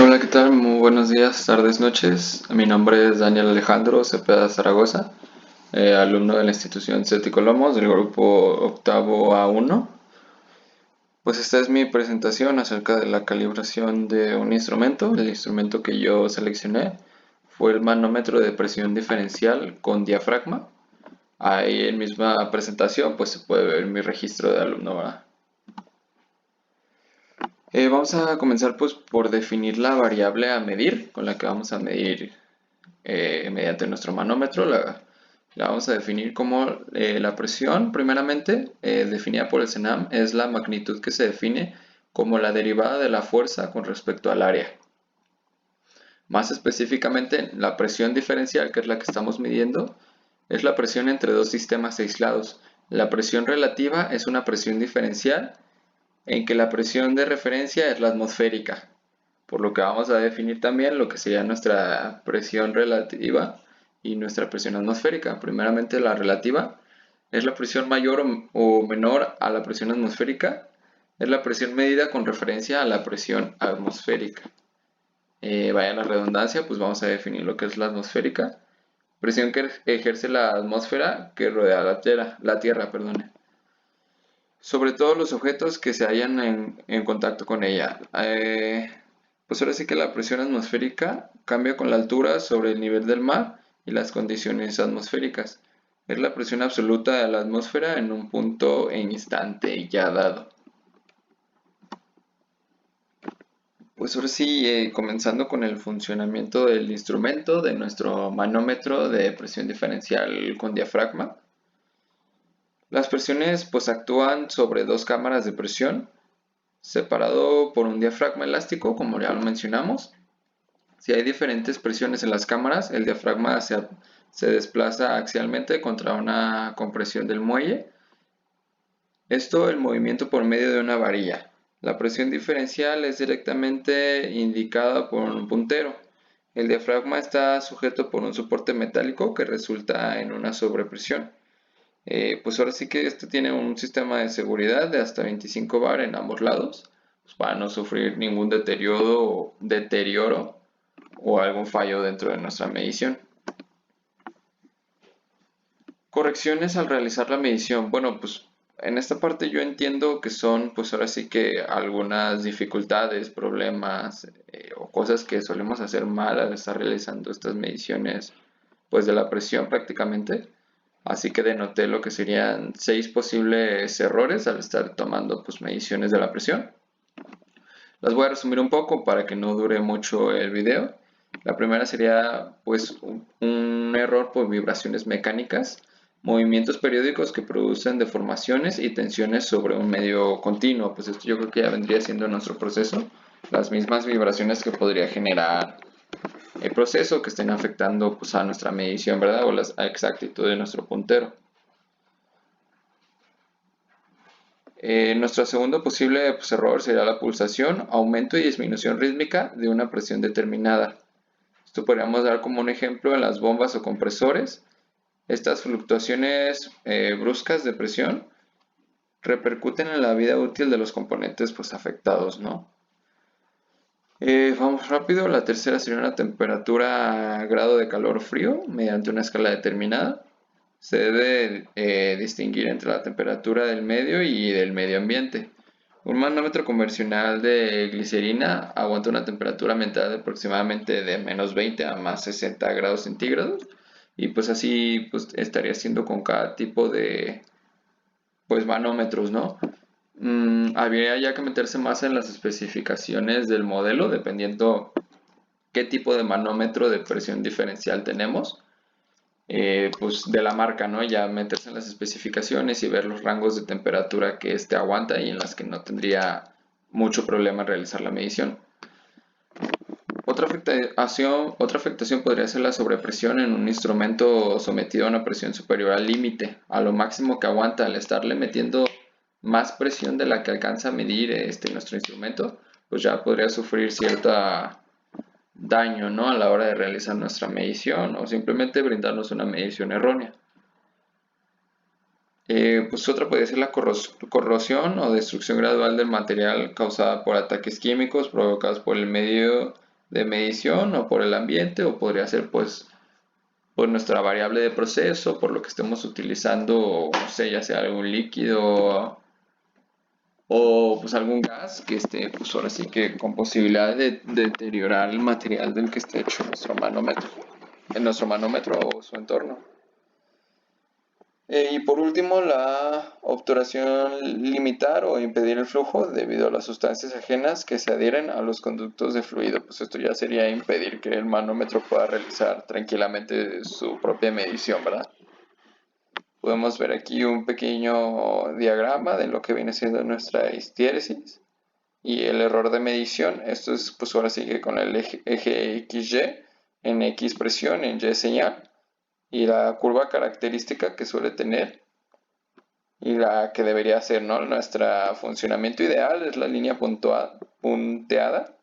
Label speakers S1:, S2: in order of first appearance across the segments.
S1: Hola, ¿qué tal? Muy buenos días, tardes, noches. Mi nombre es Daniel Alejandro Cepeda Zaragoza, alumno de la institución CETI Colomos del grupo octavo A1. Pues esta es mi presentación acerca de la calibración de un instrumento. El instrumento que yo seleccioné fue el manómetro de presión diferencial con diafragma. Ahí en misma presentación pues se puede ver mi registro de alumno, ¿verdad? Vamos a comenzar pues por definir la variable a medir con la que vamos a medir mediante nuestro manómetro. La vamos a definir como la presión, primeramente, definida por el CENAM, es la magnitud que se define como la derivada de la fuerza con respecto al área. Más específicamente, la presión diferencial, que es la que estamos midiendo, es la presión entre dos sistemas aislados. La presión relativa es una presión diferencial en que la presión de referencia es la atmosférica, por lo que vamos a definir también lo que sería nuestra presión relativa y nuestra presión atmosférica. Primeramente, la relativa es la presión mayor o menor a la presión atmosférica, es la presión medida con referencia a la presión atmosférica. Vaya la redundancia, pues vamos a definir lo que es la atmosférica. Presión que ejerce la atmósfera que rodea la Tierra, perdón, sobre todos los objetos que se hallan en contacto con ella. Pues ahora sí que la presión atmosférica cambia con la altura sobre el nivel del mar y las condiciones atmosféricas. Es la presión absoluta de la atmósfera en un punto en instante ya dado. Pues ahora sí, comenzando con el funcionamiento del instrumento, de nuestro manómetro de presión diferencial con diafragma. Las presiones pues actúan sobre dos cámaras de presión separado por un diafragma elástico, como ya lo mencionamos. Si hay diferentes presiones en las cámaras, el diafragma se desplaza axialmente contra una compresión del muelle. Esto el movimiento por medio de una varilla. La presión diferencial es directamente indicada por un puntero. El diafragma está sujeto por un soporte metálico que resulta en una sobrepresión. Pues ahora sí que este tiene un sistema de seguridad de hasta 25 bar en ambos lados, pues para no sufrir ningún deterioro o algún fallo dentro de nuestra medición. Correcciones al realizar la medición. Bueno, pues en esta parte yo entiendo que son pues ahora sí que algunas dificultades, problemas o cosas que solemos hacer mal al estar realizando estas mediciones pues de la presión prácticamente. Así que denoté lo que serían 6 posibles errores al estar tomando pues, mediciones de la presión. Las voy a resumir un poco para que no dure mucho el video. La primera sería pues un error por vibraciones mecánicas, movimientos periódicos que producen deformaciones y tensiones sobre un medio continuo. Pues esto yo creo que ya vendría siendo nuestro proceso, las mismas vibraciones que podría generar el proceso que estén afectando pues, a nuestra medición, ¿verdad? O la exactitud de nuestro puntero. Nuestro segundo posible pues, error sería la pulsación, aumento y disminución rítmica de una presión determinada. Esto podríamos dar como un ejemplo en las bombas o compresores. Estas fluctuaciones bruscas de presión repercuten en la vida útil de los componentes pues, afectados, ¿no? Vamos rápido. La tercera sería una temperatura a grado de calor frío mediante una escala determinada. Se debe distinguir entre la temperatura del medio y del medio ambiente. Un manómetro convencional de glicerina aguanta una temperatura ambiental de aproximadamente de menos 20 a más 60 grados centígrados. Y pues así pues, estaría siendo con cada tipo de pues, manómetros, ¿no? Habría ya que meterse más en las especificaciones del modelo, dependiendo qué tipo de manómetro de presión diferencial tenemos. Pues de la marca, ¿no? Ya meterse en las especificaciones y ver los rangos de temperatura que este aguanta y en las que no tendría mucho problema en realizar la medición. Otra afectación podría ser la sobrepresión en un instrumento sometido a una presión superior al límite, a lo máximo que aguanta. Al estarle metiendo más presión de la que alcanza a medir nuestro instrumento, pues ya podría sufrir cierta daño, ¿no? A la hora de realizar nuestra medición o simplemente brindarnos una medición errónea. Pues otra puede ser la corrosión o destrucción gradual del material causada por ataques químicos provocados por el medio de medición o por el ambiente, o podría ser pues por nuestra variable de proceso, por lo que estemos utilizando, no sé, ya sea algún líquido o pues algún gas que esté pues ahora sí que con posibilidad de deteriorar el material del que esté hecho nuestro manómetro o su entorno. Y por último, la obturación, limitar o impedir el flujo debido a las sustancias ajenas que se adhieren a los conductos de fluido. Pues esto ya sería impedir que el manómetro pueda realizar tranquilamente su propia medición, ¿verdad? Podemos ver aquí un pequeño diagrama de lo que viene siendo nuestra histéresis y el error de medición. Esto es pues ahora sí que con el eje XY, en X presión, en Y señal, y la curva característica que suele tener y la que debería ser, ¿no? Nuestro funcionamiento ideal es la línea punteada,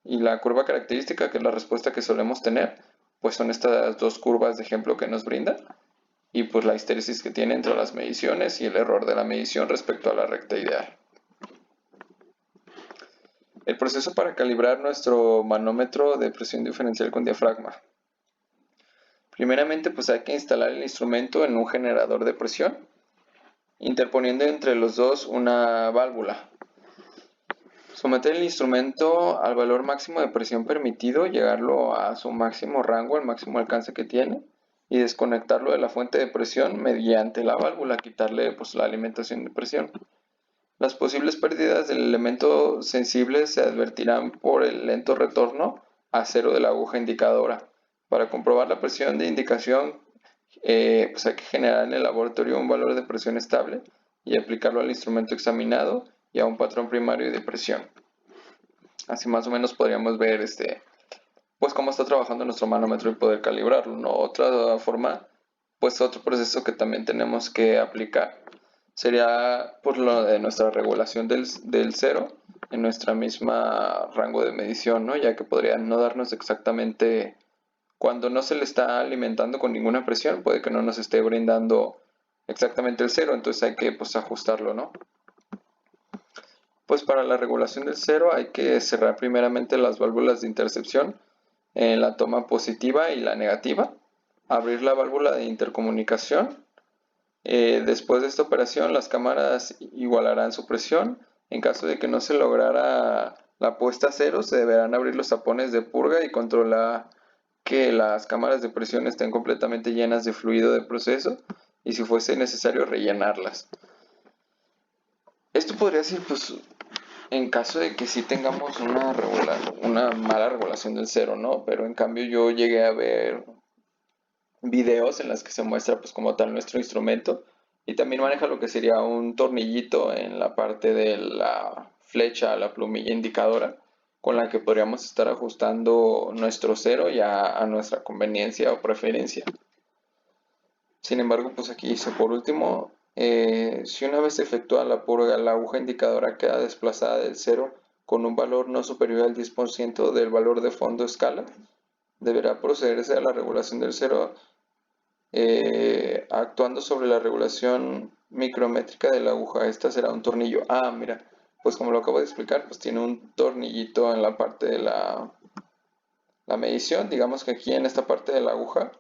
S1: y la curva característica, que es la respuesta que solemos tener, pues son estas dos curvas de ejemplo que nos brinda, y pues la histéresis que tiene entre las mediciones y el error de la medición respecto a la recta ideal. El proceso para calibrar nuestro manómetro de presión diferencial con diafragma. Primeramente, pues hay que instalar el instrumento en un generador de presión, interponiendo entre los dos una válvula. Someter el instrumento al valor máximo de presión permitido, llegarlo a su máximo rango, al máximo alcance que tiene, y desconectarlo de la fuente de presión mediante la válvula, quitarle pues la alimentación de presión. Las posibles pérdidas del elemento sensible se advertirán por el lento retorno a cero de la aguja indicadora. Para comprobar la presión de indicación, pues hay que generar en el laboratorio un valor de presión estable y aplicarlo al instrumento examinado y a un patrón primario de presión. Así más o menos podríamos ver pues cómo está trabajando nuestro manómetro y poder calibrarlo, ¿no? Otra forma, pues otro proceso que también tenemos que aplicar sería por lo de nuestra regulación del cero en nuestra misma rango de medición, ¿no? Ya que podría no darnos exactamente, cuando no se le está alimentando con ninguna presión, puede que no nos esté brindando exactamente el cero, entonces hay que pues ajustarlo, ¿no? Pues para la regulación del cero hay que cerrar primeramente las válvulas de intercepción en la toma positiva y la negativa, abrir la válvula de intercomunicación. Después de esta operación, las cámaras igualarán su presión. En caso de que no se lograra la puesta a cero, se deberán abrir los tapones de purga y controlar que las cámaras de presión estén completamente llenas de fluido de proceso, y si fuese necesario rellenarlas. Esto podría ser pues en caso de que sí tengamos una mala regulación del cero, ¿no? Pero en cambio yo llegué a ver videos en las que se muestra pues como tal nuestro instrumento, y también maneja lo que sería un tornillito en la parte de la flecha, la plumilla indicadora, con la que podríamos estar ajustando nuestro cero ya a nuestra conveniencia o preferencia. Sin embargo, pues aquí dice por último, si una vez efectuada la purga, la aguja indicadora queda desplazada del cero con un valor no superior al 10% del valor de fondo escala, deberá procederse a la regulación del cero, actuando sobre la regulación micrométrica de la aguja. Esta será un tornillo. Ah, mira, pues como lo acabo de explicar, pues tiene un tornillito en la parte de la medición. Digamos que aquí en esta parte de la aguja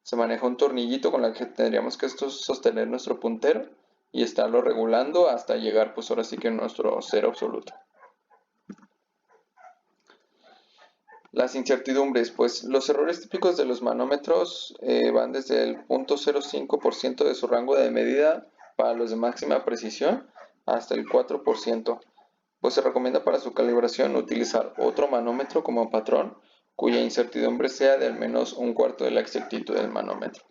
S1: se maneja un tornillito con el que tendríamos que sostener nuestro puntero y estarlo regulando hasta llegar pues ahora sí que a nuestro cero absoluto. Las incertidumbres, pues los errores típicos de los manómetros van desde el 0.05% de su rango de medida para los de máxima precisión hasta el 4%. Pues se recomienda para su calibración utilizar otro manómetro como patrón cuya incertidumbre sea de al menos un cuarto de la exactitud del manómetro.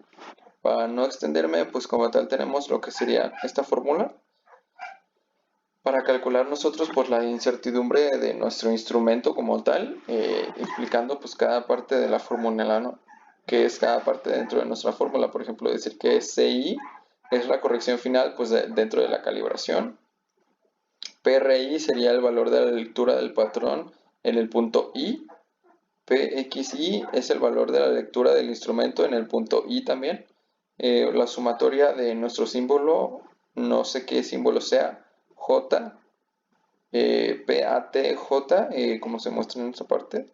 S1: Para no extenderme, pues como tal tenemos lo que sería esta fórmula para calcular nosotros pues la incertidumbre de nuestro instrumento como tal, explicando pues cada parte de la fórmula, ¿no? Que es cada parte dentro de nuestra fórmula. Por ejemplo, decir que CI es la corrección final pues dentro de la calibración. PRI sería el valor de la lectura del patrón en el punto I. PXI es el valor de la lectura del instrumento en el punto I también. La sumatoria de nuestro símbolo, no sé qué símbolo sea, J, PATJ, como se muestra en esta parte.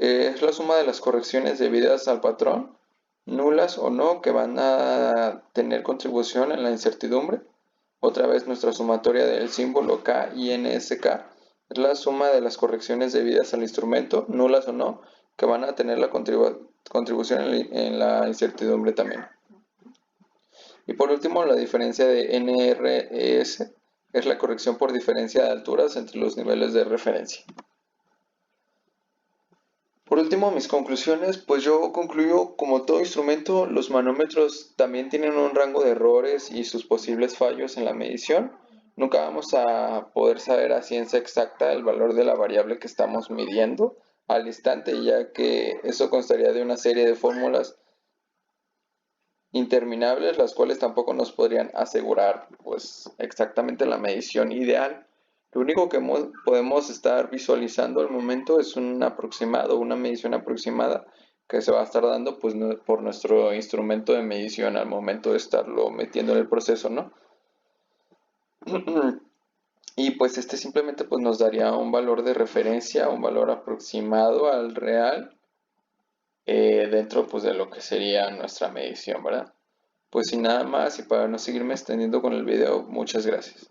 S1: Es la suma de las correcciones debidas al patrón, nulas o no, que van a tener contribución en la incertidumbre. Otra vez nuestra sumatoria del símbolo K y NSK es la suma de las correcciones debidas al instrumento, nulas o no, que van a tener la contribución en la incertidumbre también. Y por último, la diferencia de NRES es la corrección por diferencia de alturas entre los niveles de referencia. Por último, mis conclusiones, pues yo concluyo, como todo instrumento, los manómetros también tienen un rango de errores y sus posibles fallos en la medición. Nunca vamos a poder saber a ciencia exacta el valor de la variable que estamos midiendo al instante, ya que eso constaría de una serie de fórmulas interminables, las cuales tampoco nos podrían asegurar pues exactamente la medición ideal. Lo único que podemos estar visualizando al momento es un aproximado, una medición aproximada que se va a estar dando pues por nuestro instrumento de medición al momento de estarlo metiendo en el proceso, ¿no? Y pues este simplemente pues nos daría un valor de referencia, un valor aproximado al real dentro pues de lo que sería nuestra medición, ¿verdad? Pues sin nada más y para no seguirme extendiendo con el video, muchas gracias.